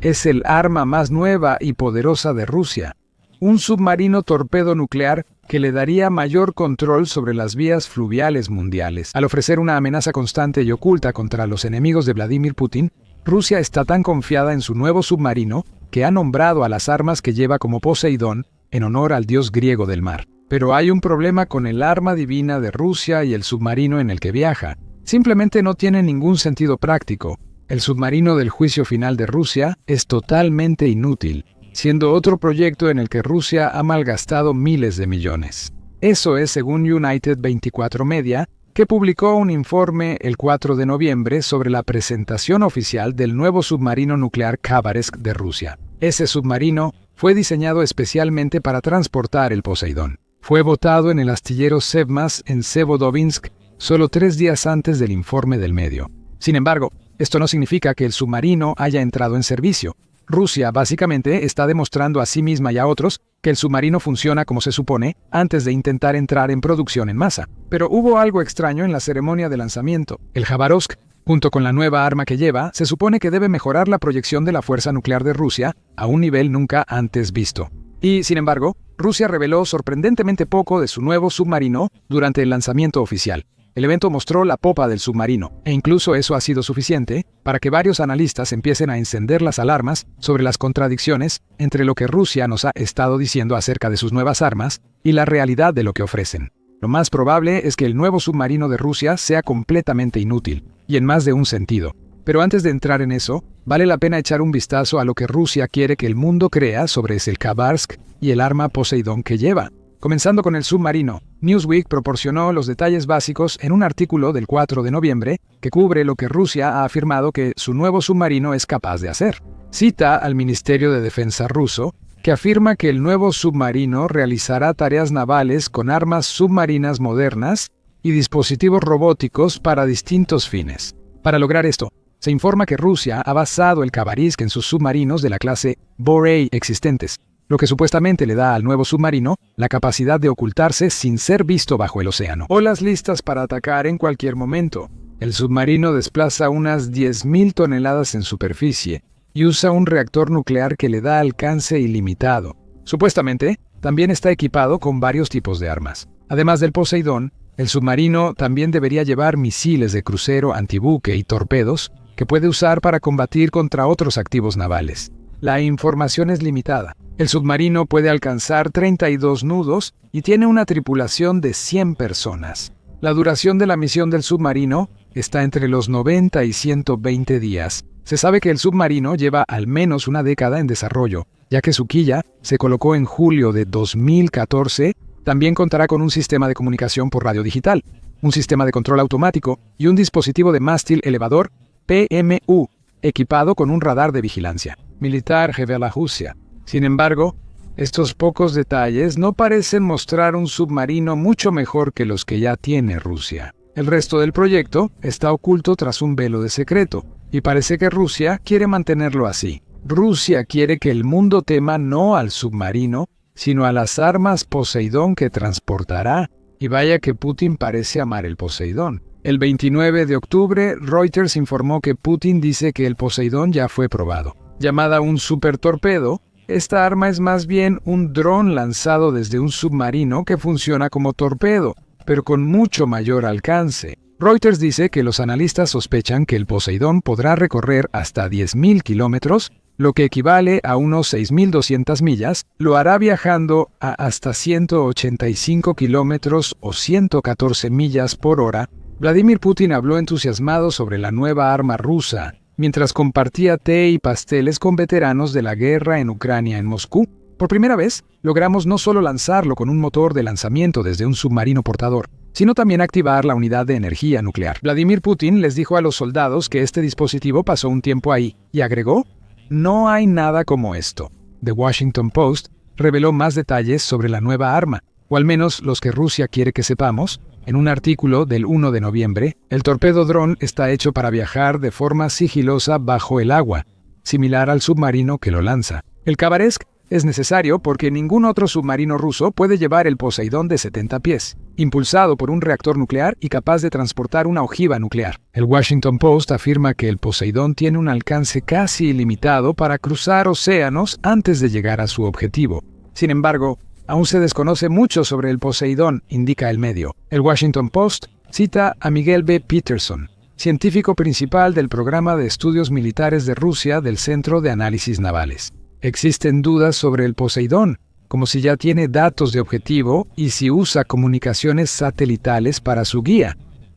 es el arma más nueva y poderosa de Rusia. Un submarino torpedo nuclear que le daría mayor control sobre las vías fluviales mundiales. Al ofrecer una amenaza constante y oculta contra los enemigos de Vladimir Putin, Rusia está tan confiada en su nuevo submarino que ha nombrado a las armas que lleva como Poseidón en honor al dios griego del mar. Pero hay un problema con el arma divina de Rusia y el submarino en el que viaja. Simplemente no tiene ningún sentido práctico. El submarino del juicio final de Rusia es totalmente inútil, siendo otro proyecto en el que Rusia ha malgastado miles de millones. Eso es según United 24 Media, que publicó un informe el 4 de noviembre sobre la presentación oficial del nuevo submarino nuclear Khabarovsk de Rusia. Ese submarino fue diseñado especialmente para transportar el Poseidón. Fue botado en el astillero Sevmas en Sevodovinsk solo 3 días antes del informe del medio. Sin embargo, esto no significa que el submarino haya entrado en servicio. Rusia básicamente está demostrando a sí misma y a otros que el submarino funciona como se supone antes de intentar entrar en producción en masa. Pero hubo algo extraño en la ceremonia de lanzamiento. El Khabarovsk, junto con la nueva arma que lleva, se supone que debe mejorar la proyección de la fuerza nuclear de Rusia a un nivel nunca antes visto. Y, sin embargo, Rusia reveló sorprendentemente poco de su nuevo submarino durante el lanzamiento oficial. El evento mostró la popa del submarino, e incluso eso ha sido suficiente para que varios analistas empiecen a encender las alarmas sobre las contradicciones entre lo que Rusia nos ha estado diciendo acerca de sus nuevas armas y la realidad de lo que ofrecen. Lo más probable es que el nuevo submarino de Rusia sea completamente inútil, y en más de un sentido. Pero antes de entrar en eso, vale la pena echar un vistazo a lo que Rusia quiere que el mundo crea sobre el Khabarovsk y el arma Poseidón que lleva. Comenzando con el submarino, Newsweek proporcionó los detalles básicos en un artículo del 4 de noviembre que cubre lo que Rusia ha afirmado que su nuevo submarino es capaz de hacer. Cita al Ministerio de Defensa ruso, que afirma que el nuevo submarino realizará tareas navales con armas submarinas modernas y dispositivos robóticos para distintos fines. Para lograr esto, se informa que Rusia ha basado el Khabarovsk en sus submarinos de la clase Borei existentes, lo que supuestamente le da al nuevo submarino la capacidad de ocultarse sin ser visto bajo el océano. Olas listas para atacar en cualquier momento. El submarino desplaza unas 10.000 toneladas en superficie y usa un reactor nuclear que le da alcance ilimitado. Supuestamente, también está equipado con varios tipos de armas. Además del Poseidón, el submarino también debería llevar misiles de crucero, antibuque y torpedos que puede usar para combatir contra otros activos navales. La información es limitada. El submarino puede alcanzar 32 nudos y tiene una tripulación de 100 personas. La duración de la misión del submarino está entre los 90 y 120 días. Se sabe que el submarino lleva al menos una década en desarrollo, ya que su quilla se colocó en julio de 2014. También contará con un sistema de comunicación por radio digital, un sistema de control automático y un dispositivo de mástil elevador PMU, equipado con un radar de vigilancia militar revela Rusia. Sin embargo, estos pocos detalles no parecen mostrar un submarino mucho mejor que los que ya tiene Rusia. El resto del proyecto está oculto tras un velo de secreto, y parece que Rusia quiere mantenerlo así. Rusia quiere que el mundo tema no al submarino, sino a las armas Poseidón que transportará. Y vaya que Putin parece amar el Poseidón. El 29 de octubre, Reuters informó que Putin dice que el Poseidón ya fue probado. Llamada un supertorpedo, esta arma es más bien un dron lanzado desde un submarino que funciona como torpedo, pero con mucho mayor alcance. Reuters dice que los analistas sospechan que el Poseidón podrá recorrer hasta 10.000 kilómetros, lo que equivale a unos 6.200 millas, lo hará viajando a hasta 185 kilómetros o 114 millas por hora. Vladimir Putin habló entusiasmado sobre la nueva arma rusa, mientras compartía té y pasteles con veteranos de la guerra en Ucrania en Moscú. Por primera vez, logramos no solo lanzarlo con un motor de lanzamiento desde un submarino portador, sino también activar la unidad de energía nuclear. Vladimir Putin les dijo a los soldados que este dispositivo pasó un tiempo ahí, y agregó: "No hay nada como esto". The Washington Post reveló más detalles sobre la nueva arma, o al menos los que Rusia quiere que sepamos. En un artículo del 1 de noviembre, el torpedo dron está hecho para viajar de forma sigilosa bajo el agua, similar al submarino que lo lanza. El Khabarovsk Es necesario porque ningún otro submarino ruso puede llevar el Poseidón de 70 pies, impulsado por un reactor nuclear y capaz de transportar una ojiva nuclear. El Washington Post afirma que el Poseidón tiene un alcance casi ilimitado para cruzar océanos antes de llegar a su objetivo. Sin embargo, aún se desconoce mucho sobre el Poseidón, indica el medio. El Washington Post cita a Miguel B. Peterson, científico principal del Programa de Estudios Militares de Rusia del Centro de Análisis Navales. Existen dudas sobre el Poseidón, como si ya tiene datos de objetivo y si usa comunicaciones satelitales para su guía,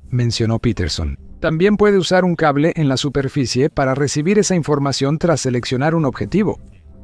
mencionó Peterson. También puede usar un cable en la superficie para recibir esa información tras seleccionar un objetivo,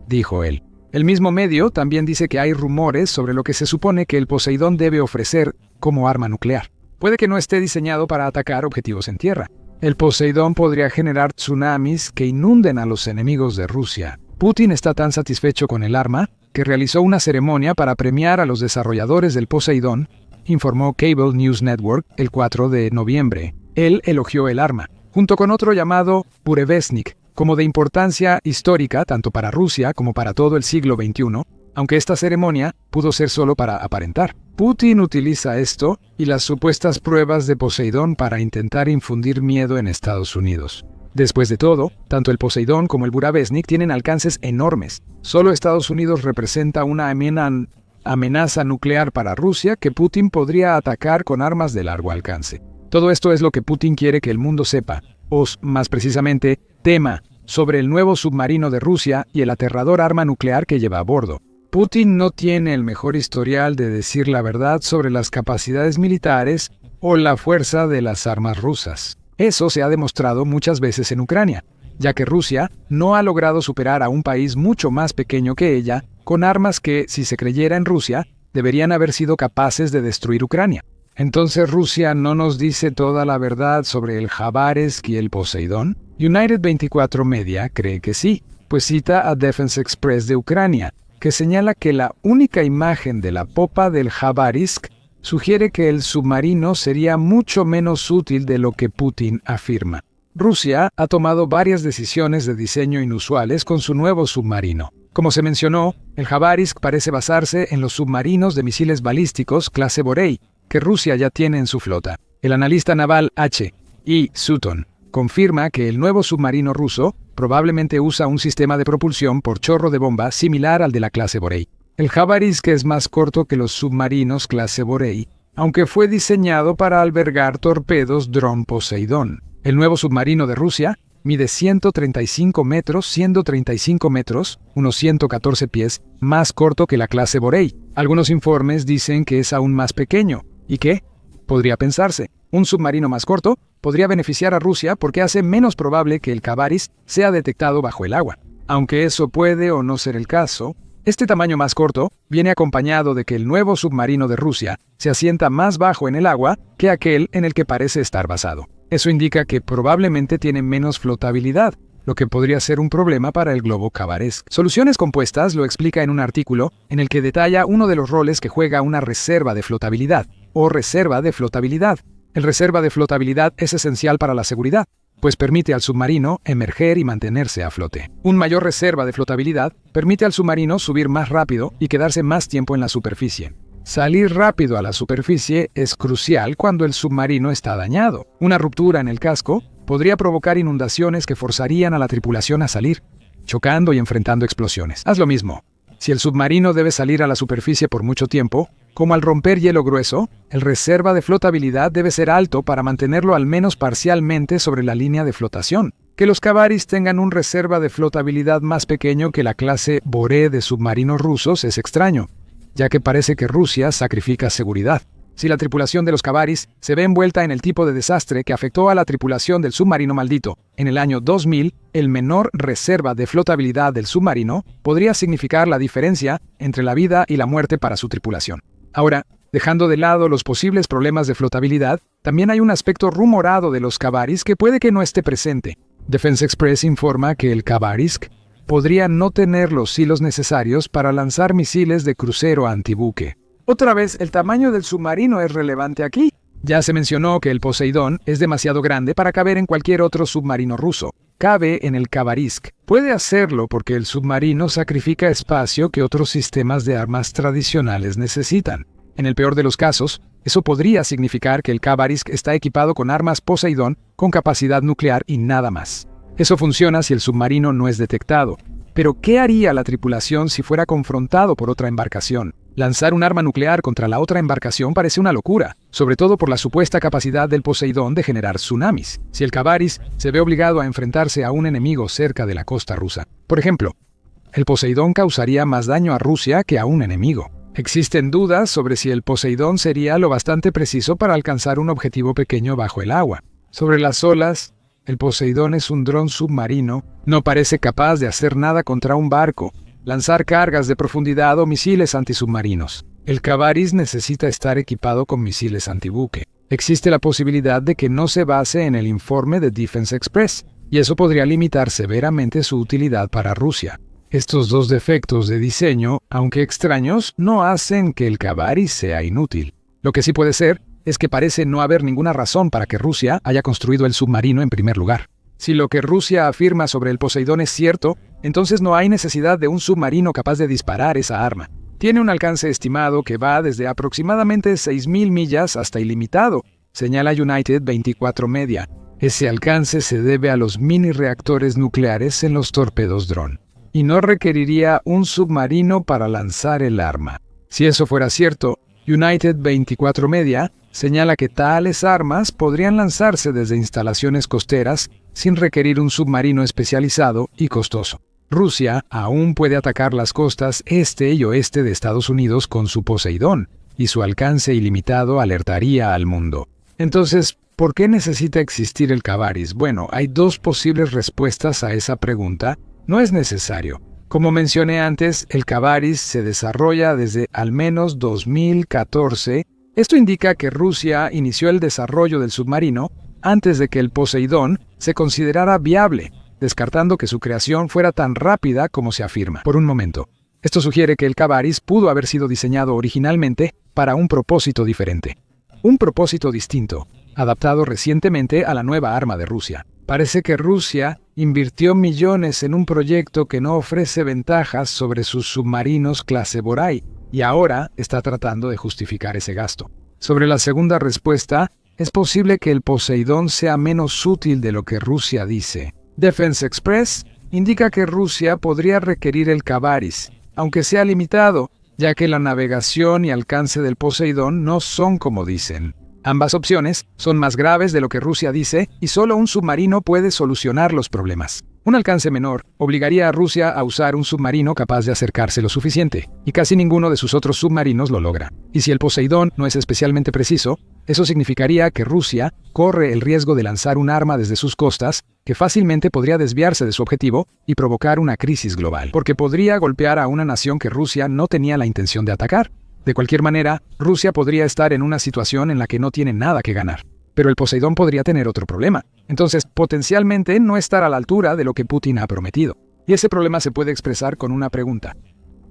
dijo él. El mismo medio también dice que hay rumores sobre lo que se supone que el Poseidón debe ofrecer como arma nuclear. Puede que no esté diseñado para atacar objetivos en tierra. El Poseidón podría generar tsunamis que inunden a los enemigos de Rusia. Putin está tan satisfecho con el arma que realizó una ceremonia para premiar a los desarrolladores del Poseidón, informó Cable News Network el 4 de noviembre. Él elogió el arma, junto con otro llamado Burevestnik, como de importancia histórica tanto para Rusia como para todo el siglo XXI, aunque esta ceremonia pudo ser solo para aparentar. Putin utiliza esto y las supuestas pruebas de Poseidón para intentar infundir miedo en Estados Unidos. Después de todo, tanto el Poseidón como el Burevestnik tienen alcances enormes. Solo Estados Unidos representa una amenaza nuclear para Rusia que Putin podría atacar con armas de largo alcance. Todo esto es lo que Putin quiere que el mundo sepa, o más precisamente, tema sobre el nuevo submarino de Rusia y el aterrador arma nuclear que lleva a bordo. Putin no tiene el mejor historial de decir la verdad sobre las capacidades militares o la fuerza de las armas rusas. Eso se ha demostrado muchas veces en Ucrania, ya que Rusia no ha logrado superar a un país mucho más pequeño que ella, con armas que, si se creyera en Rusia, deberían haber sido capaces de destruir Ucrania. Entonces Rusia no nos dice toda la verdad sobre el Khabarovsk y el Poseidón. United 24 Media cree que sí, pues cita a Defense Express de Ucrania, que señala que la única imagen de la popa del Khabarovsk sugiere que el submarino sería mucho menos útil de lo que Putin afirma. Rusia ha tomado varias decisiones de diseño inusuales con su nuevo submarino. Como se mencionó, el Khabarovsk parece basarse en los submarinos de misiles balísticos clase Borei, que Rusia ya tiene en su flota. El analista naval H. E. Sutton confirma que el nuevo submarino ruso probablemente usa un sistema de propulsión por chorro de bomba similar al de la clase Borei. El Khabarovsk es más corto que los submarinos clase Borei, aunque fue diseñado para albergar torpedos dron Poseidón. El nuevo submarino de Rusia mide 135 metros, siendo 35 metros, unos 114 pies, más corto que la clase Borei. Algunos informes dicen que es aún más pequeño. ¿Y qué? Podría pensarse. Un submarino más corto podría beneficiar a Rusia porque hace menos probable que el Khabarovsk sea detectado bajo el agua. Aunque eso puede o no ser el caso, este tamaño más corto viene acompañado de que el nuevo submarino de Rusia se asienta más bajo en el agua que aquel en el que parece estar basado. Eso indica que probablemente tiene menos flotabilidad, lo que podría ser un problema para el globo Khabarovsk. Soluciones Compuestas lo explica en un artículo en el que detalla uno de los roles que juega una reserva de flotabilidad, o reserva de flotabilidad. El reserva de flotabilidad es esencial para la seguridad, pues permite al submarino emerger y mantenerse a flote. Un mayor reserva de flotabilidad permite al submarino subir más rápido y quedarse más tiempo en la superficie. Salir rápido a la superficie es crucial cuando el submarino está dañado. Una ruptura en el casco podría provocar inundaciones que forzarían a la tripulación a salir, chocando y enfrentando explosiones. Haz lo mismo. Si el submarino debe salir a la superficie por mucho tiempo, como al romper hielo grueso, el reserva de flotabilidad debe ser alto para mantenerlo al menos parcialmente sobre la línea de flotación. Que los Khabarovsk tengan un reserva de flotabilidad más pequeño que la clase Borei de submarinos rusos es extraño, ya que parece que Rusia sacrifica seguridad. Si la tripulación de los Khabarovsk se ve envuelta en el tipo de desastre que afectó a la tripulación del submarino maldito en el año 2000, el menor reserva de flotabilidad del submarino podría significar la diferencia entre la vida y la muerte para su tripulación. Ahora, dejando de lado los posibles problemas de flotabilidad, también hay un aspecto rumorado de los Khabarovsk que puede que no esté presente. Defense Express informa que el Khabarovsk podría no tener los hilos necesarios para lanzar misiles de crucero antibuque. Otra vez, el tamaño del submarino es relevante aquí. Ya se mencionó que el Poseidón es demasiado grande para caber en cualquier otro submarino ruso. cabe en el Khavarisk. Puede hacerlo porque el submarino sacrifica espacio que otros sistemas de armas tradicionales necesitan. En el peor de los casos, eso podría significar que el Khavarisk está equipado con armas Poseidón con capacidad nuclear y nada más. Eso funciona si el submarino no es detectado. Pero, ¿qué haría la tripulación si fuera confrontado por otra embarcación? Lanzar un arma nuclear contra la otra embarcación parece una locura, sobre todo por la supuesta capacidad del Poseidón de generar tsunamis, si el Khavarisk se ve obligado a enfrentarse a un enemigo cerca de la costa rusa. Por ejemplo, el Poseidón causaría más daño a Rusia que a un enemigo. Existen dudas sobre si el Poseidón sería lo bastante preciso para alcanzar un objetivo pequeño bajo el agua. Sobre las olas, el Poseidón es un dron submarino, no parece capaz de hacer nada contra un barco, lanzar cargas de profundidad o misiles antisubmarinos. El Khavarisk necesita estar equipado con misiles antibuque. Existe la posibilidad de que no se base en el informe de Defense Express, y eso podría limitar severamente su utilidad para Rusia. Estos dos defectos de diseño, aunque extraños, no hacen que el Khavarisk sea inútil. Lo que sí puede ser es que parece no haber ninguna razón para que Rusia haya construido el submarino en primer lugar. Si lo que Rusia afirma sobre el Poseidón es cierto, entonces no hay necesidad de un submarino capaz de disparar esa arma. Tiene un alcance estimado que va desde aproximadamente 6.000 millas hasta ilimitado, señala United 24 Media. Ese alcance se debe a los mini reactores nucleares en los torpedos dron, y no requeriría un submarino para lanzar el arma. Si eso fuera cierto, United 24 Media señala que tales armas podrían lanzarse desde instalaciones costeras sin requerir un submarino especializado y costoso. Rusia aún puede atacar las costas este y oeste de Estados Unidos con su Poseidón, y su alcance ilimitado alertaría al mundo. Entonces, ¿por qué necesita existir el Khavarisk? Bueno, hay dos posibles respuestas a esa pregunta. No es necesario. Como mencioné antes, el Khavarisk se desarrolla desde al menos 2014. Esto indica que Rusia inició el desarrollo del submarino antes de que el Poseidón se considerara viable, descartando que su creación fuera tan rápida como se afirma. Por un momento, esto sugiere que el Khavarisk pudo haber sido diseñado originalmente para un propósito diferente. Un propósito distinto, adaptado recientemente a la nueva arma de Rusia. Parece que Rusia invirtió millones en un proyecto que no ofrece ventajas sobre sus submarinos clase Borai, y ahora está tratando de justificar ese gasto. Sobre la segunda respuesta, es posible que el Poseidón sea menos útil de lo que Rusia dice. Defense Express indica que Rusia podría requerir el Khavarisk, aunque sea limitado, ya que la navegación y alcance del Poseidón no son como dicen. Ambas opciones son más graves de lo que Rusia dice y solo un submarino puede solucionar los problemas. Un alcance menor obligaría a Rusia a usar un submarino capaz de acercarse lo suficiente, y casi ninguno de sus otros submarinos lo logra. Y si el Poseidón no es especialmente preciso, eso significaría que Rusia corre el riesgo de lanzar un arma desde sus costas que fácilmente podría desviarse de su objetivo y provocar una crisis global, porque podría golpear a una nación que Rusia no tenía la intención de atacar. De cualquier manera, Rusia podría estar en una situación en la que no tiene nada que ganar. Pero el Poseidón podría tener otro problema. Entonces, potencialmente no estar a la altura de lo que Putin ha prometido. Y ese problema se puede expresar con una pregunta.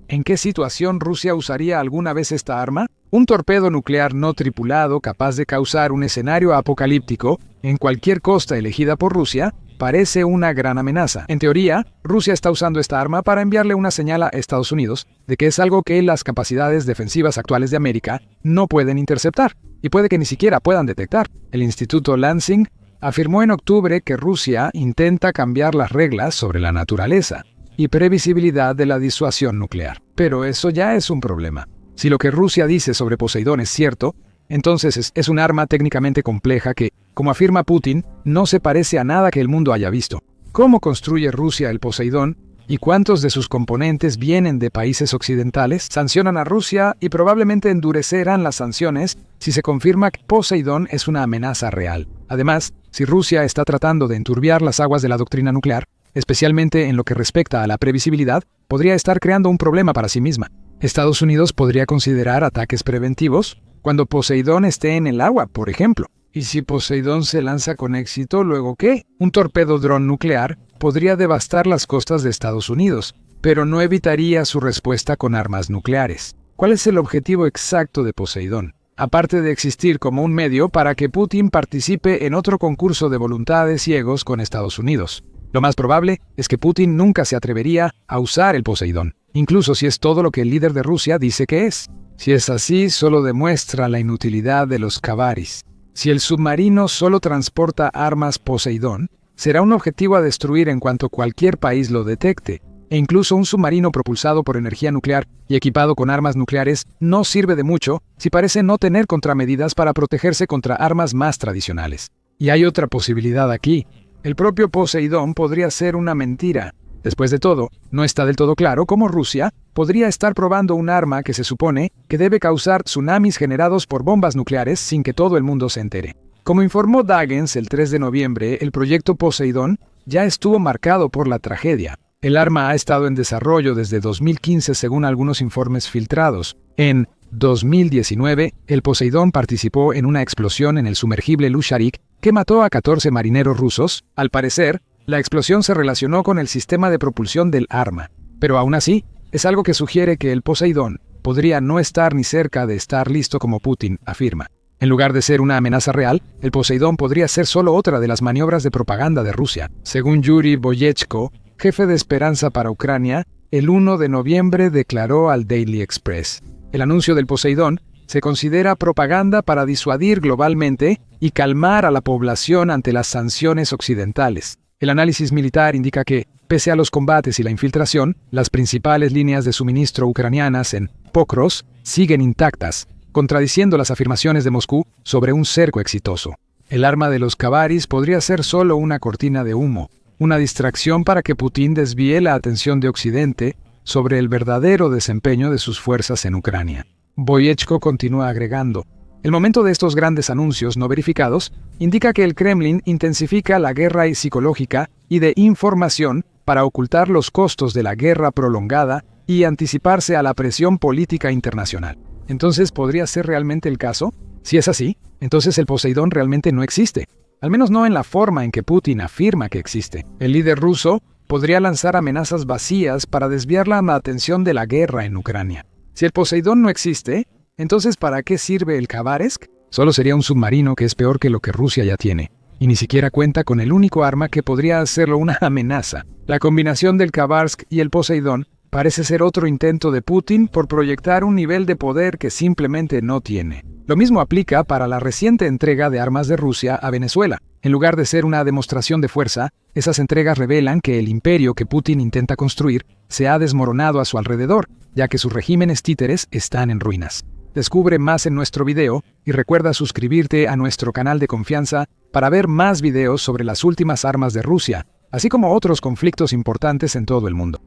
¿En qué situación Rusia usaría alguna vez esta arma? Un torpedo nuclear no tripulado capaz de causar un escenario apocalíptico en cualquier costa elegida por Rusia parece una gran amenaza. En teoría, Rusia está usando esta arma para enviarle una señal a Estados Unidos de que es algo que las capacidades defensivas actuales de América no pueden interceptar, y puede que ni siquiera puedan detectar. El Instituto Lansing afirmó en octubre que Rusia intenta cambiar las reglas sobre la naturaleza y previsibilidad de la disuasión nuclear. Pero eso ya es un problema. Si lo que Rusia dice sobre Poseidón es cierto, entonces es un arma técnicamente compleja que, como afirma Putin, no se parece a nada que el mundo haya visto. ¿Cómo construye Rusia el Poseidón? ¿Y cuántos de sus componentes vienen de países occidentales? Sancionan a Rusia y probablemente endurecerán las sanciones si se confirma que Poseidón es una amenaza real. Además, si Rusia está tratando de enturbiar las aguas de la doctrina nuclear, especialmente en lo que respecta a la previsibilidad, podría estar creando un problema para sí misma. Estados Unidos podría considerar ataques preventivos cuando Poseidón esté en el agua, por ejemplo. Y si Poseidón se lanza con éxito, ¿luego qué? Un torpedo dron nuclear podría devastar las costas de Estados Unidos, pero no evitaría su respuesta con armas nucleares. ¿Cuál es el objetivo exacto de Poseidón? Aparte de existir como un medio para que Putin participe en otro concurso de voluntades ciegos con Estados Unidos. Lo más probable es que Putin nunca se atrevería a usar el Poseidón, incluso si es todo lo que el líder de Rusia dice que es. Si es así, solo demuestra la inutilidad de los Kavaris. Si el submarino solo transporta armas Poseidón, será un objetivo a destruir en cuanto cualquier país lo detecte, e incluso un submarino propulsado por energía nuclear y equipado con armas nucleares no sirve de mucho si parece no tener contramedidas para protegerse contra armas más tradicionales. Y hay otra posibilidad aquí. El propio Poseidón podría ser una mentira. Después de todo, no está del todo claro cómo Rusia podría estar probando un arma que se supone que debe causar tsunamis generados por bombas nucleares sin que todo el mundo se entere. Como informó Dagens el 3 de noviembre, el proyecto Poseidón ya estuvo marcado por la tragedia. El arma ha estado en desarrollo desde 2015 según algunos informes filtrados. En 2019, el Poseidón participó en una explosión en el sumergible Lusharik que mató a 14 marineros rusos. Al parecer, la explosión se relacionó con el sistema de propulsión del arma. Pero aún así, es algo que sugiere que el Poseidón podría no estar ni cerca de estar listo como Putin afirma. En lugar de ser una amenaza real, el Poseidón podría ser solo otra de las maniobras de propaganda de Rusia. Según Yuri Boyechko, jefe de Esperanza para Ucrania, el 1 de noviembre declaró al Daily Express: el anuncio del Poseidón se considera propaganda para disuadir globalmente y calmar a la población ante las sanciones occidentales. El análisis militar indica que, pese a los combates y la infiltración, las principales líneas de suministro ucranianas en Pokros siguen intactas, contradiciendo las afirmaciones de Moscú sobre un cerco exitoso. El arma de los Kavaris podría ser solo una cortina de humo, una distracción para que Putin desvíe la atención de Occidente sobre el verdadero desempeño de sus fuerzas en Ucrania. Boyechko continúa agregando: el momento de estos grandes anuncios no verificados indica que el Kremlin intensifica la guerra psicológica y de información para ocultar los costos de la guerra prolongada y anticiparse a la presión política internacional. ¿Entonces podría ser realmente el caso? Si es así, entonces el Poseidón realmente no existe, al menos no en la forma en que Putin afirma que existe. El líder ruso podría lanzar amenazas vacías para desviar la atención de la guerra en Ucrania. Si el Poseidón no existe, entonces ¿para qué sirve el Khabarovsk? Solo sería un submarino que es peor que lo que Rusia ya tiene, y ni siquiera cuenta con el único arma que podría hacerlo una amenaza. La combinación del Khabarovsk y el Poseidón parece ser otro intento de Putin por proyectar un nivel de poder que simplemente no tiene. Lo mismo aplica para la reciente entrega de armas de Rusia a Venezuela. En lugar de ser una demostración de fuerza, esas entregas revelan que el imperio que Putin intenta construir se ha desmoronado a su alrededor, ya que sus regímenes títeres están en ruinas. Descubre más en nuestro video y recuerda suscribirte a nuestro canal de confianza para ver más videos sobre las últimas armas de Rusia, así como otros conflictos importantes en todo el mundo.